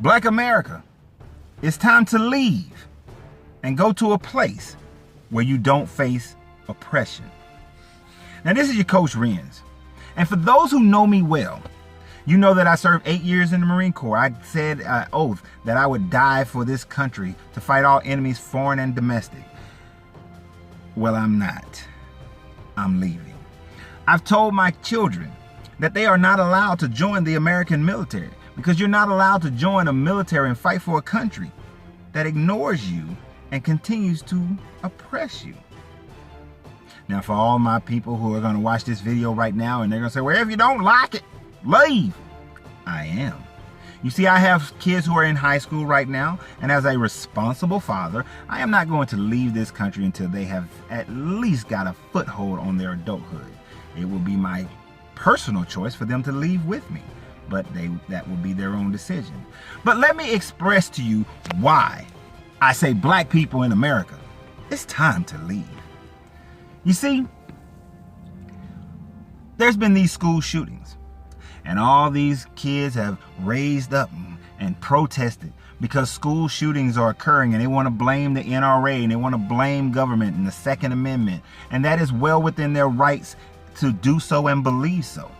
Black America, it's time to leave and go to a place where you don't face oppression. Now, this is your Coach Renz. And for those who know me well, you know that I served 8 years in the Marine Corps. I said an oath that I would die for this country to fight all enemies, foreign and domestic. Well, I'm not. I'm leaving. I've told my children that they are not allowed to join the American military because you're not allowed to join a military and fight for a country that ignores you and continues to oppress you. Now, for all my people who are going to watch this video right now and they're going to say, well, if you don't like it, leave. I am. You see, I have kids who are in high school right now, and as a responsible father, I am not going to leave this country until they have at least got a foothold on their adulthood. It will be my personal choice for them to leave with me, but that will be their own decision. But let me express to you why I say black people in America, it's time to leave. You see, there's been these school shootings. And all these kids have raised up and protested because school shootings are occurring and they want to blame the NRA and they want to blame government and the Second Amendment. And that is well within their rights to do so and believe so.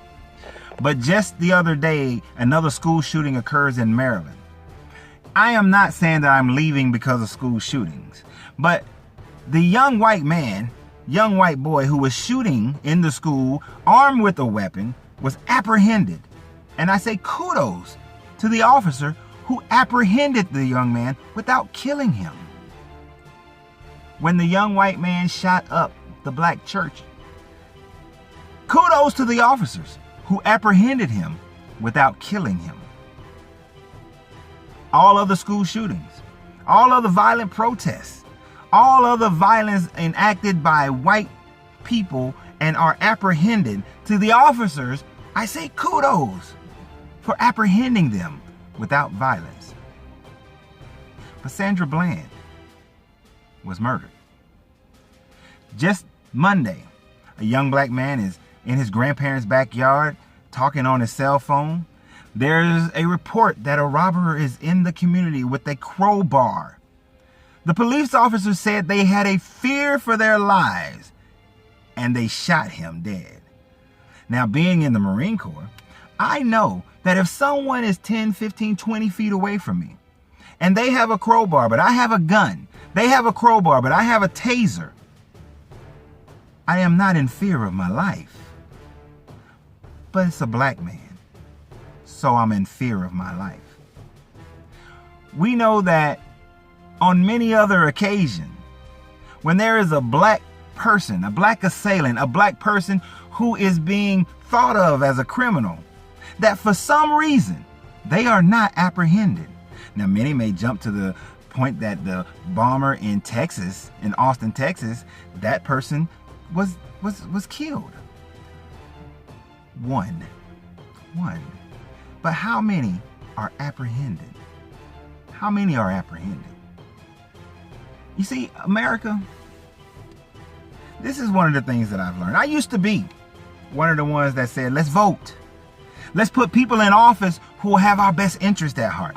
But just the other day, another school shooting occurs in Maryland. I am not saying that I'm leaving because of school shootings, but the young white boy who was shooting in the school armed with a weapon was apprehended. And I say kudos to the officer who apprehended the young man without killing him. When the young white man shot up the black church, kudos to the officers who apprehended him without killing him. All other school shootings, all other violent protests, all other violence enacted by white people and are apprehended, to the officers I say kudos for apprehending them without violence. But Sandra Bland was murdered. Just Monday, a young black man is in his grandparents' backyard talking on his cell phone. There's a report that a robber is in the community with a crowbar. The police officers said they had a fear for their lives and they shot him dead. Now, being in the Marine Corps, I know that if someone is 10, 15, 20 feet away from me and they have a crowbar, but I have a gun, they have a crowbar, but I have a taser, I am not in fear of my life. But it's a black man, so I'm in fear of my life. We know that on many other occasions, when there is a black person, a black assailant, a black person who is being thought of as a criminal, that for some reason they are not apprehended. Now, many may jump to the point that the bomber in Texas, in Austin, Texas, that person was killed. One. But how many are apprehended? How many are apprehended? You see, America, this is one of the things that I've learned. I used to be one of the ones that said, let's vote. Let's put people in office who have our best interest at heart.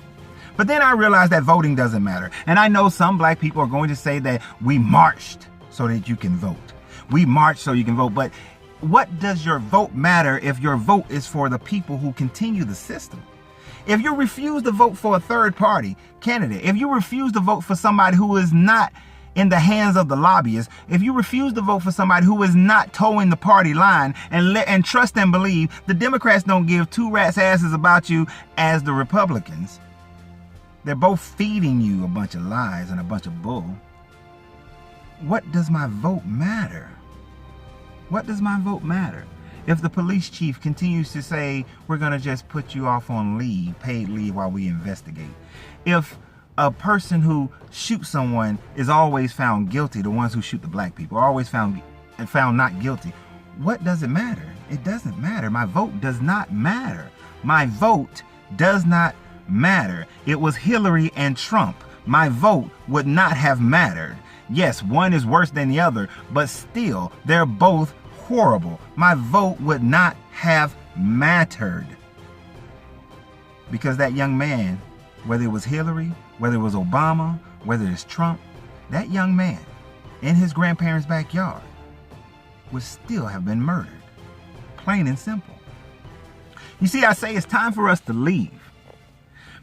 But then I realized that voting doesn't matter. And I know some black people are going to say that we marched so that you can vote. We marched so you can vote. But what does your vote matter if your vote is for the people who continue the system? If you refuse to vote for a third party candidate, if you refuse to vote for somebody who is not in the hands of the lobbyists, if you refuse to vote for somebody who is not towing the party line and trust and believe the Democrats don't give two rats' asses about you as the Republicans, they're both feeding you a bunch of lies and a bunch of bull. What does my vote matter? What does my vote matter? If the police chief continues to say, we're going to just put you off on leave, paid leave while we investigate. If a person who shoots someone is always found guilty, the ones who shoot the black people are always found not guilty, what does it matter? It doesn't matter. My vote does not matter. My vote does not matter. It was Hillary and Trump. My vote would not have mattered. Yes, one is worse than the other, but still, they're both horrible. My vote would not have mattered because that young man whether it was Hillary, whether it was Obama, whether it's Trump, that young man in his grandparents' backyard would still have been murdered. Plain and simple. You see, I say it's time for us to leave.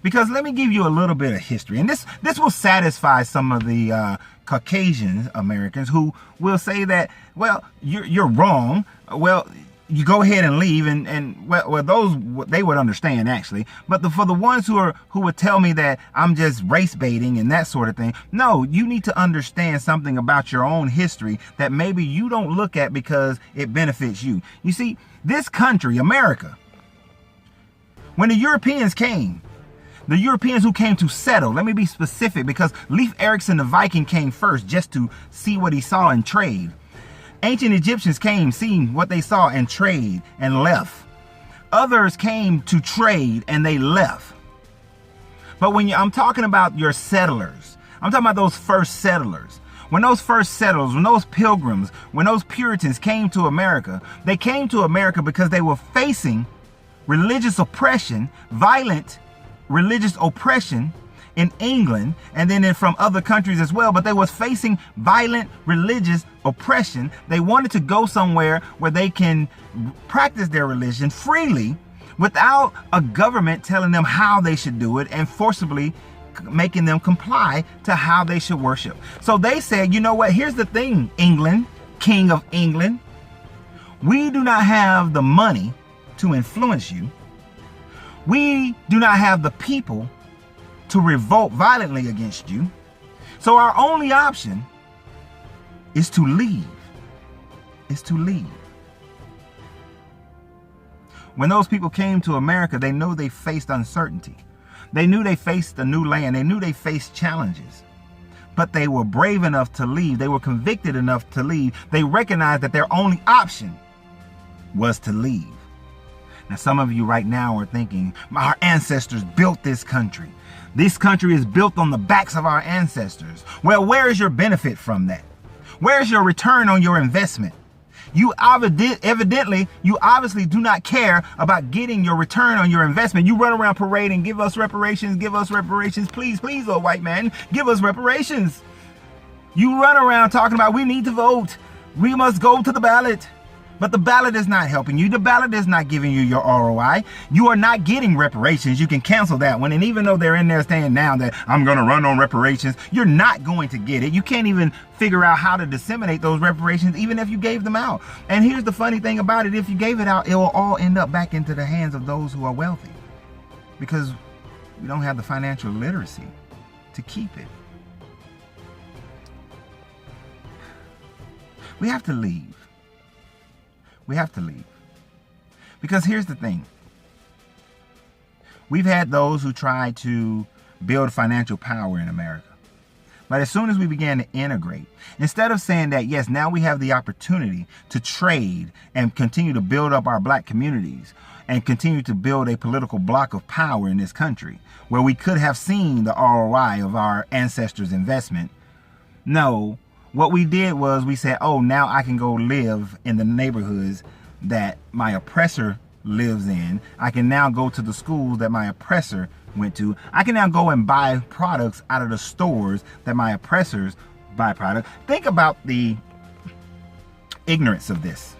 Because let me give you a little bit of history. And this will satisfy some of the Caucasian Americans who will say that, well, you're wrong. Well, you go ahead and leave, and well, those they would understand actually. But for the ones who would tell me that I'm just race baiting and that sort of thing, no, you need to understand something about your own history that maybe you don't look at because it benefits you. You see, this country, America, when the Europeans came, the Europeans who came to settle, let me be specific, because Leif Erikson the Viking came first just to see what he saw and trade. Ancient Egyptians came, seeing what they saw and trade and left. Others came to trade and they left. But I'm talking about your settlers, I'm talking about those first settlers. When those first settlers, when those pilgrims, when those Puritans came to America, they came to America because they were facing religious oppression, violent religious oppression in England, and then from other countries as well, but they was facing violent religious oppression. They wanted to go somewhere where they can practice their religion freely without a government telling them how they should do it and forcibly making them comply to how they should worship. So they said, you know what, here's the thing, England, King of England, we do not have the money to influence you. We do not have the people to revolt violently against you. So our only option is to leave. When those people came to America, they knew they faced uncertainty. They knew they faced a new land. They knew they faced challenges. But they were brave enough to leave. They were convicted enough to leave. They recognized that their only option was to leave. Now, some of you right now are thinking, our ancestors built this country. This country is built on the backs of our ancestors. Well, where is your benefit from that? Where's your return on your investment? You obviously do not care about getting your return on your investment. You run around parading, give us reparations, please, please, oh white man, give us reparations. You run around talking about we need to vote, we must go to the ballot. But the ballot is not helping you. The ballot is not giving you your ROI. You are not getting reparations. You can cancel that one. And even though they're in there saying now that I'm going to run on reparations, you're not going to get it. You can't even figure out how to disseminate those reparations, even if you gave them out. And here's the funny thing about it. If you gave it out, it will all end up back into the hands of those who are wealthy, because we don't have the financial literacy to keep it. We have to leave. We have to leave. Because here's the thing. We've had those who try to build financial power in America. But as soon as we began to integrate, instead of saying that, yes, now we have the opportunity to trade and continue to build up our black communities and continue to build a political block of power in this country where we could have seen the ROI of our ancestors' investment. No. What we did was we said, oh, now I can go live in the neighborhoods that my oppressor lives in. I can now go to the schools that my oppressor went to. I can now go and buy products out of the stores that my oppressors buy products. Think about the ignorance of this.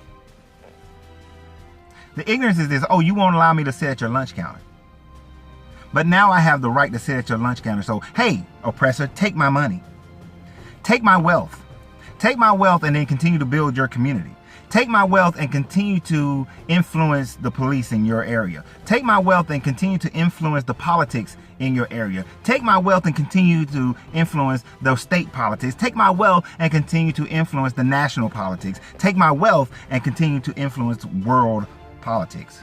The ignorance is this: oh, you won't allow me to sit at your lunch counter. But now I have the right to sit at your lunch counter. So, hey, oppressor, take my money. Take my wealth. Take my wealth and then continue to build your community. Take my wealth and continue to influence the police in your area. Take my wealth and continue to influence the politics in your area. Take my wealth and continue to influence the state politics. Take my wealth and continue to influence the national politics. Take my wealth and continue to influence world politics.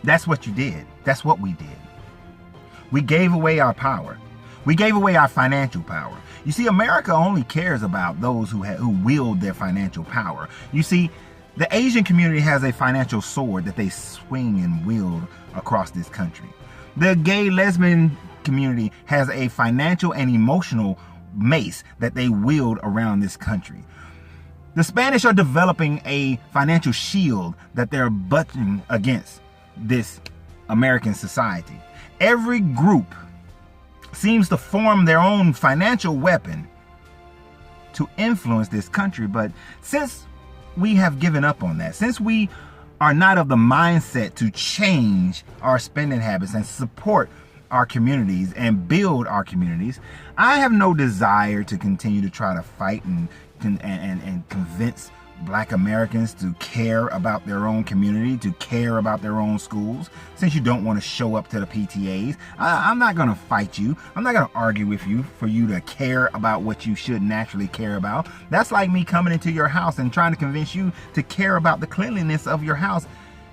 That's what you did. That's what we did. We gave away our power. We gave away our financial power. You see, America only cares about those who wield their financial power. You see, the Asian community has a financial sword that they swing and wield across this country. The gay lesbian community has a financial and emotional mace that they wield around this country. The Spanish are developing a financial shield that they're butting against this American society. Every group seems to form their own financial weapon to influence this country. But since we have given up on that, since we are not of the mindset to change our spending habits and support our communities and build our communities, I have no desire to continue to try to fight and convince Black Americans to care about their own community, to care about their own schools. Since you don't want to show up to the PTAs, I'm not going to fight you. I'm not going to argue with you for you to care about what you should naturally care about. That's like me coming into your house and trying to convince you to care about the cleanliness of your house,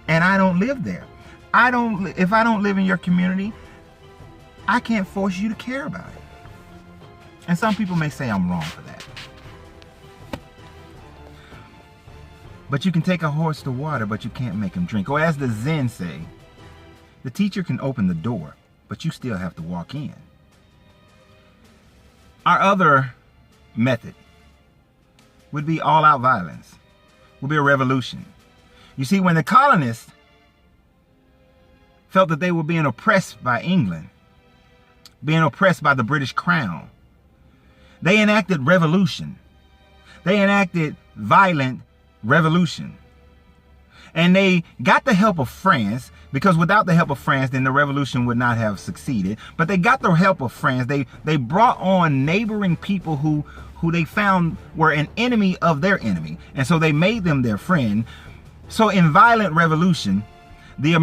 and I don't live there. If I don't live in your community, I can't force you to care about it. And some people may say I'm wrong for that. But you can take a horse to water, but you can't make him drink. Or as the Zen say, the teacher can open the door, but you still have to walk in. Our other method would be all-out violence, would be a revolution. You see, when the colonists felt that they were being oppressed by England, being oppressed by the British Crown, they enacted revolution. They enacted violent revolution. And they got the help of France, because without the help of France, then the revolution would not have succeeded. But they got the help of France. They brought on neighboring people who they found were an enemy of their enemy. And so they made them their friend. So in violent revolution, the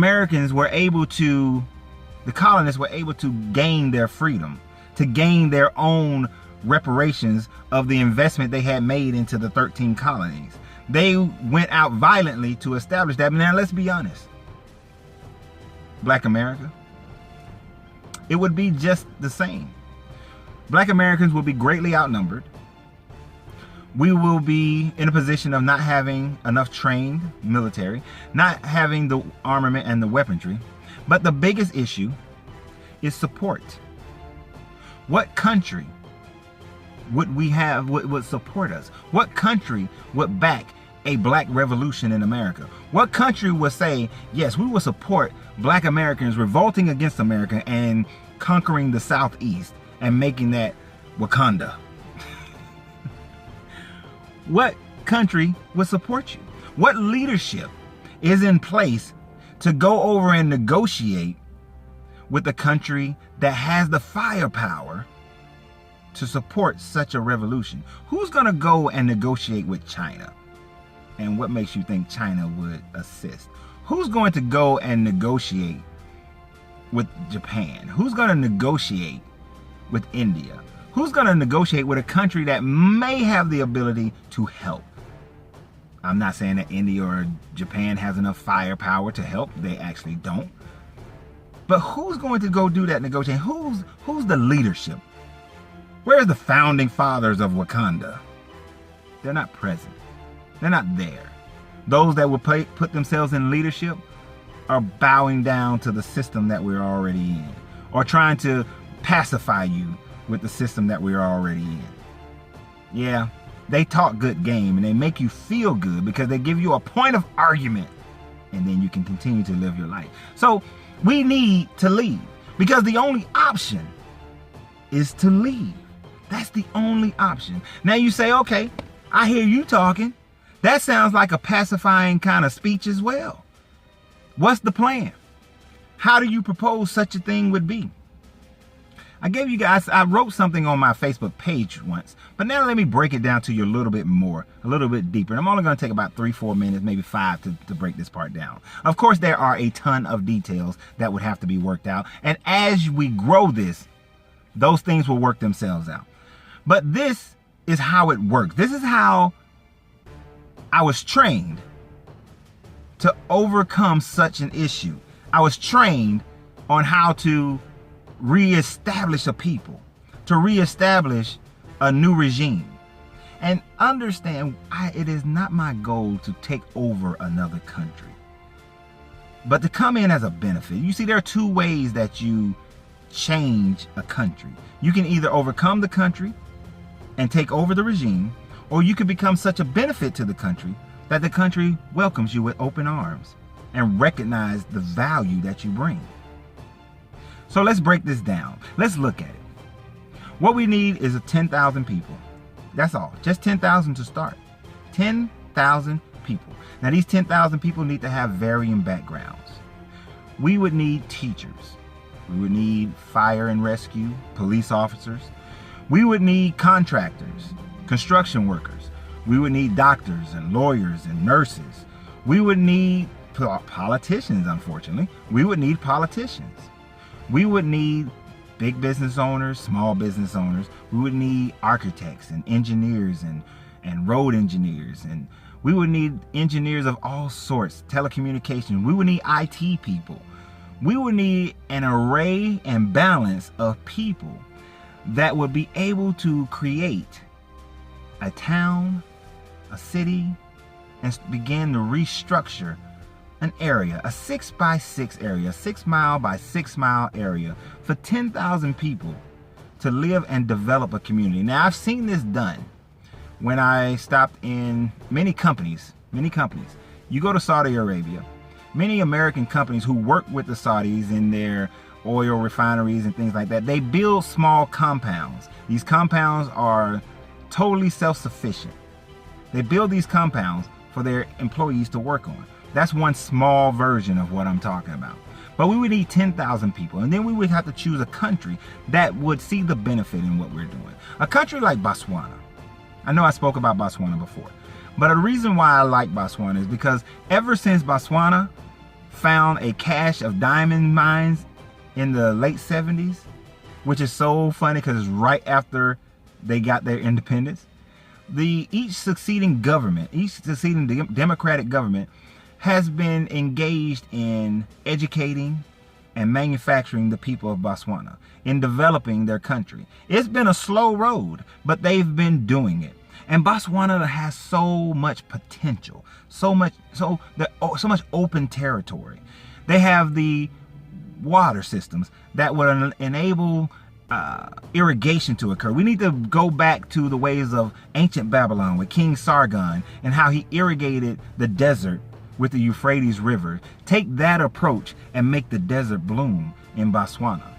colonists were able to gain their freedom, to gain their own reparations of the investment they had made into the 13 colonies. They went out violently to establish that. Now, let's be honest. Black America, it would be just the same. Black Americans will be greatly outnumbered. We will be in a position of not having enough trained military, not having the armament and the weaponry. But the biggest issue is support. What country would we have would support us? What country would back a black revolution in America? What country would say, yes, we will support Black Americans revolting against America and conquering the Southeast and making that Wakanda? What country would support you? What leadership is in place to go over and negotiate with a country that has the firepower to support such a revolution? Who's going to go and negotiate with China? And what makes you think China would assist? Who's going to go and negotiate with Japan? Who's going to negotiate with India? Who's going to negotiate with a country that may have the ability to help? I'm not saying that India or Japan has enough firepower to help. They actually don't. But who's going to go do that negotiation? Who's the leadership? Where's the founding fathers of Wakanda? They're not present. They're not there. Those that will put themselves in leadership are bowing down to the system that we're already in, or trying to pacify you with the system that we're already in. Yeah, they talk good game and they make you feel good because they give you a point of argument, and then you can continue to live your life. So we need to leave, because the only option is to leave. That's the only option. Now you say, okay, I hear you talking. That sounds like a pacifying kind of speech as well. What's the plan? How do you propose such a thing would be? I wrote something on my Facebook page once, but now let me break it down to you a little bit more, a little bit deeper. And I'm only going to take about 3-4 minutes, maybe 5 to break this part down. Of course, there are a ton of details that would have to be worked out. And as we grow this, those things will work themselves out. But this is how it works. This is how I was trained to overcome such an issue. I was trained on how to reestablish a people, to reestablish a new regime. And understand, it is not my goal to take over another country, but to come in as a benefit. You see, there are two ways that you change a country. You can either overcome the country and take over the regime, or you can become such a benefit to the country that the country welcomes you with open arms and recognize the value that you bring. So let's break this down. Let's look at it. What we need is 10,000 people. That's all. Just 10,000 to start. 10,000 people. Now these 10,000 people need to have varying backgrounds. We would need teachers. We would need fire and rescue, police officers. We would need contractors, construction workers. We would need doctors and lawyers and nurses. We would need politicians, unfortunately. We would need politicians. We would need big business owners, small business owners. We would need architects and engineers and road engineers. And we would need engineers of all sorts, telecommunications. We would need IT people. We would need an array and balance of people that would be able to create a town, a city, and begin to restructure an area, a 6x6 area, 6 mile by 6 mile area for 10,000 people to live and develop a community. Now I've seen this done when I stopped in many companies. You go to Saudi Arabia, many American companies who work with the Saudis in their oil refineries and things like that, they build small compounds. These compounds are totally self-sufficient. They build these compounds for their employees to work on. That's one small version of what I'm talking about. But we would need 10,000 people, and then we would have to choose a country that would see the benefit in what we're doing. A country like Botswana. I know I spoke about Botswana before, but the reason why I like Botswana is because ever since Botswana found a cache of diamond mines in the late 70s, which is so funny because it's right after they got their independence, each succeeding democratic government has been engaged in educating and manufacturing the people of Botswana, in developing their country. It's been a slow road, but they've been doing it. And Botswana has so much potential, so much open territory. They have the water systems that would enable irrigation to occur. We need to go back to the ways of ancient Babylon with King Sargon and how he irrigated the desert with the Euphrates River. Take that approach and make the desert bloom in Botswana.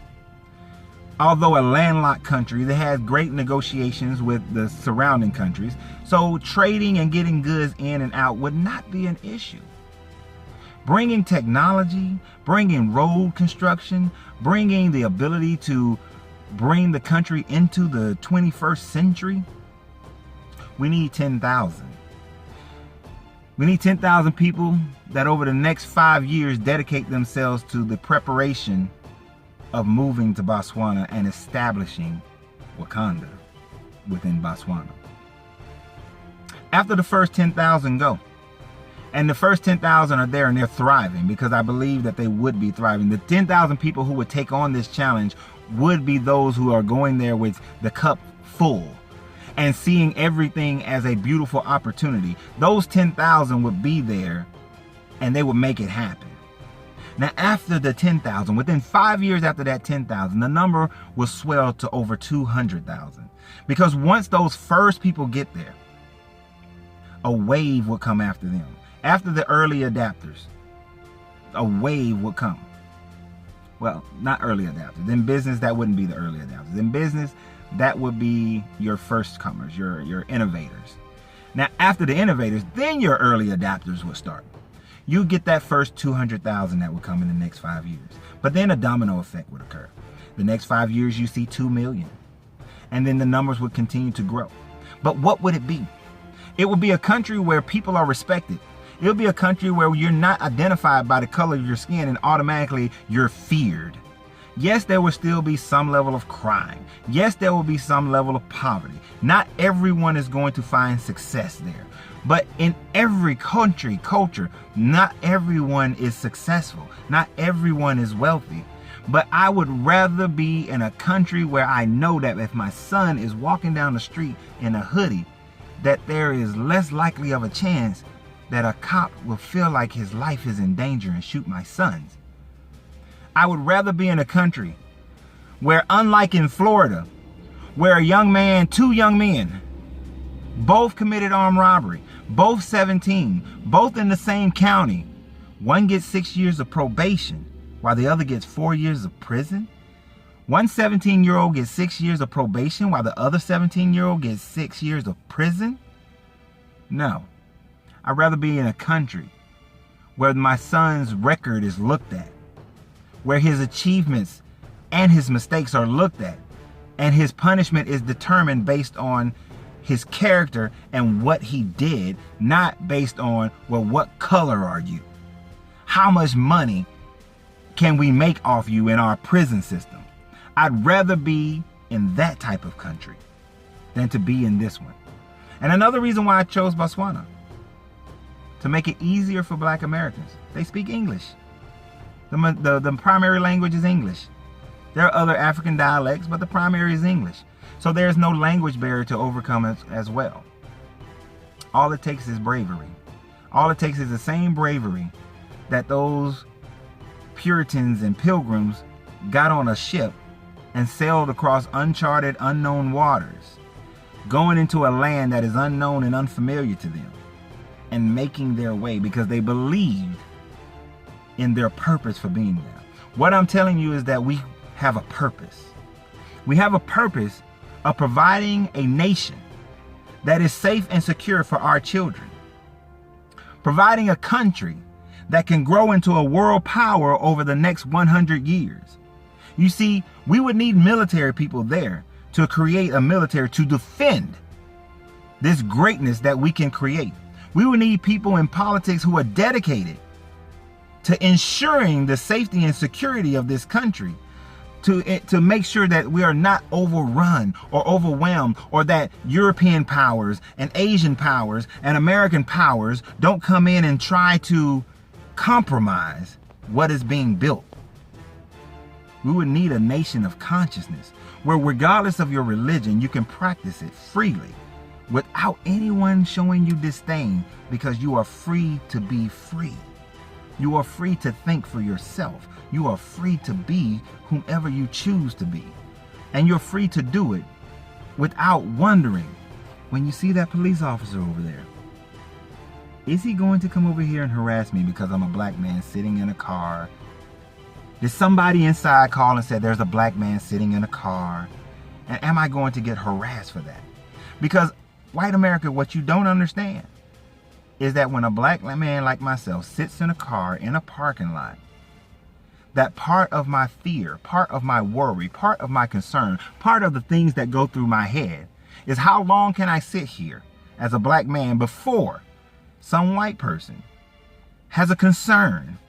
Although a landlocked country, they had great negotiations with the surrounding countries, so trading and getting goods in and out would not be an issue. Bringing technology, bringing road construction, bringing the ability to bring the country into the 21st century, we need 10,000. We need 10,000 people that over the next 5 years dedicate themselves to the preparation of moving to Botswana and establishing Wakanda within Botswana. After the first 10,000 go, and the first 10,000 are there and they're thriving, because I believe that they would be thriving. The 10,000 people who would take on this challenge would be those who are going there with the cup full and seeing everything as a beautiful opportunity. Those 10,000 would be there and they would make it happen. Now after the 10,000, within 5 years after that 10,000, the number will swell to over 200,000. Because once those first people get there, a wave will come after them. After the early adapters, a wave will come. Well, not early adapters. In business, that wouldn't be the early adapters. In business, that would be your first comers, your innovators. Now, after the innovators, then your early adapters would start. You get that first 200,000 that would come in the next 5 years. But then a domino effect would occur. The next 5 years, you see 2 million. And then the numbers would continue to grow. But what would it be? It would be a country where people are respected. It'll be a country where you're not identified by the color of your skin and automatically you're feared. Yes, there will still be some level of crime. Yes, there will be some level of poverty. Not everyone is going to find success there. But in every country, culture, not everyone is successful. Not everyone is wealthy. But I would rather be in a country where I know that if my son is walking down the street in a hoodie, that there is less likely of a chance that a cop will feel like his life is in danger and shoot my sons. I would rather be in a country where, unlike in Florida, where two young men, both committed armed robbery, both 17, both in the same county, One gets 6 years of probation while the other gets 4 years of prison? One 17-year-old gets 6 years of probation while the other 17-year-old gets 6 years of prison? No. I'd rather be in a country where my son's record is looked at, where his achievements and his mistakes are looked at, and his punishment is determined based on his character and what he did, not based on, well, what color are you? How much money can we make off you in our prison system? I'd rather be in that type of country than to be in this one. And another reason why I chose Botswana, to make it easier for Black Americans. They speak English. The primary language is English. There are other African dialects, but the primary is English. So there's no language barrier to overcome as well. All it takes is bravery. All it takes is the same bravery that those Puritans and pilgrims got on a ship and sailed across uncharted, unknown waters, going into a land that is unknown and unfamiliar to them, and making their way because they believed in their purpose for being there. What I'm telling you is that we have a purpose. We have a purpose of providing a nation that is safe and secure for our children. Providing a country that can grow into a world power over the next 100 years. You see, we would need military people there to create a military to defend this greatness that we can create. We would need people in politics who are dedicated to ensuring the safety and security of this country, to make sure that we are not overrun or overwhelmed, or that European powers and Asian powers and American powers don't come in and try to compromise what is being built. We would need a nation of consciousness where, regardless of your religion, you can practice it freely without anyone showing you disdain, because you are free to be free. You are free to think for yourself. You are free to be whomever you choose to be. And you're free to do it without wondering, when you see that police officer over there, is he going to come over here and harass me because I'm a Black man sitting in a car? Did somebody inside call and said there's a Black man sitting in a car? And am I going to get harassed for that? Because white America, what you don't understand is that when a Black man like myself sits in a car in a parking lot, that part of my fear, part of my worry, part of my concern, part of the things that go through my head is, how long can I sit here as a Black man before some white person has a concern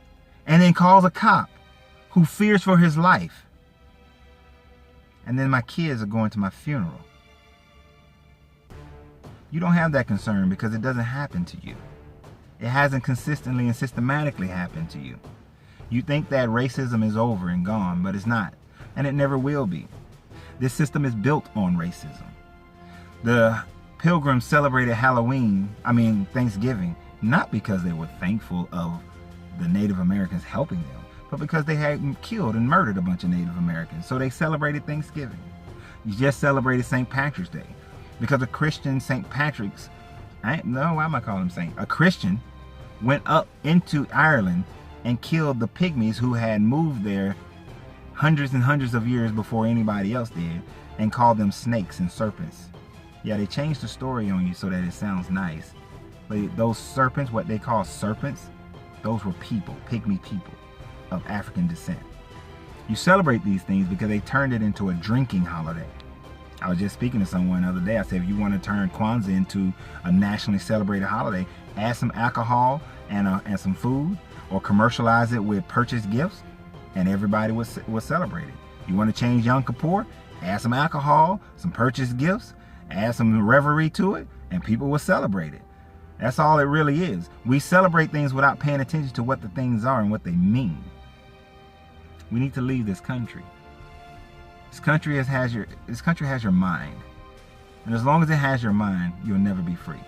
and then calls a cop who fears for his life, and then my kids are going to my funeral? You don't have that concern because it doesn't happen to you. It hasn't consistently and systematically happened to you. You think that racism is over and gone, but it's not, and it never will be. This system is built on racism. The Pilgrims celebrated Thanksgiving, not because they were thankful of the Native Americans helping them, but because they had killed and murdered a bunch of Native Americans. So they celebrated Thanksgiving. You just celebrated St. Patrick's Day because a Christian, St. Patrick's, why am I calling him Saint? A Christian went up into Ireland and killed the pygmies who had moved there hundreds and hundreds of years before anybody else did, and called them snakes and serpents. Yeah, they changed the story on you so that it sounds nice. But those serpents, what they call serpents, those were people, pygmy people of African descent. You celebrate these things because they turned it into a drinking holiday. I was just speaking to someone the other day. I said, if you want to turn Kwanzaa into a nationally celebrated holiday, add some alcohol and some food, or commercialize it with purchased gifts, and everybody will celebrate it. You want to change Yom Kippur? Add some alcohol, some purchased gifts, add some revelry to it, and people will celebrate it. That's all it really is. We celebrate things without paying attention to what the things are and what they mean. We need to leave this country. This country has your mind. And as long as it has your mind, you'll never be free.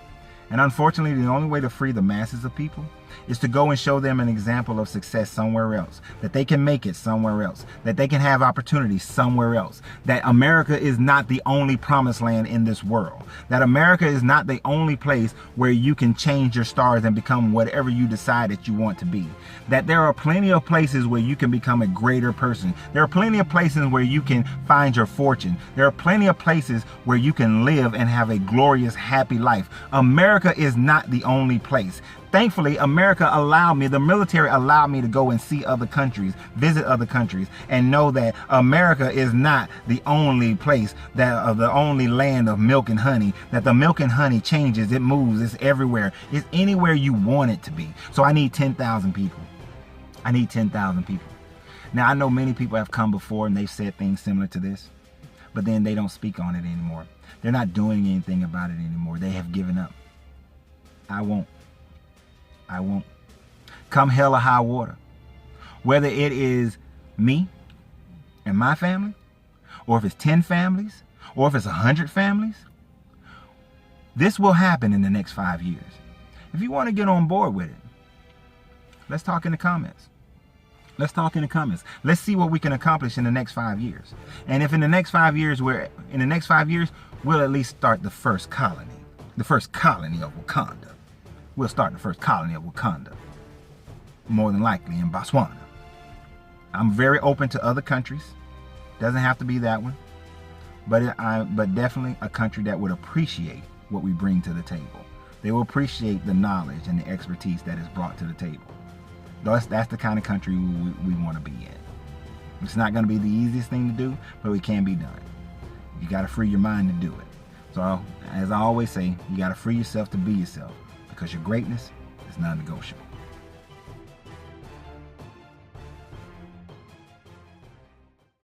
And unfortunately, the only way to free the masses of people is to go and show them an example of success somewhere else, that they can make it somewhere else, that they can have opportunities somewhere else, that America is not the only promised land in this world, that America is not the only place where you can change your stars and become whatever you decide that you want to be, that there are plenty of places where you can become a greater person. There are plenty of places where you can find your fortune. There are plenty of places where you can live and have a glorious, happy life. America is not the only place. Thankfully, America allowed me, the military allowed me to go and see other countries, visit other countries, and know that America is not the only place, the only land of milk and honey, that the milk and honey changes, it moves, it's everywhere. It's anywhere you want it to be. So I need 10,000 people. I need 10,000 people. Now, I know many people have come before and they've said things similar to this, but then they don't speak on it anymore. They're not doing anything about it anymore. They have given up. I won't. I won't. Come hell or high water. Whether it is me and my family, or if it's 10 families, or if it's 100 families, this will happen in the next 5 years. If you want to get on board with it, let's talk in the comments. Let's talk in the comments. Let's see what we can accomplish in the next 5 years. And if in the next 5 years, we'll at least start the first colony of Wakanda. We'll start the first colony of Wakanda, more than likely in Botswana. I'm very open to other countries. Doesn't have to be that one, but definitely a country that would appreciate what we bring to the table. They will appreciate the knowledge and the expertise that is brought to the table. That's the kind of country we want to be in. It's not going to be the easiest thing to do, but it can be done. You got to free your mind to do it. So, as I always say, you got to free yourself to be yourself, because your greatness is non-negotiable.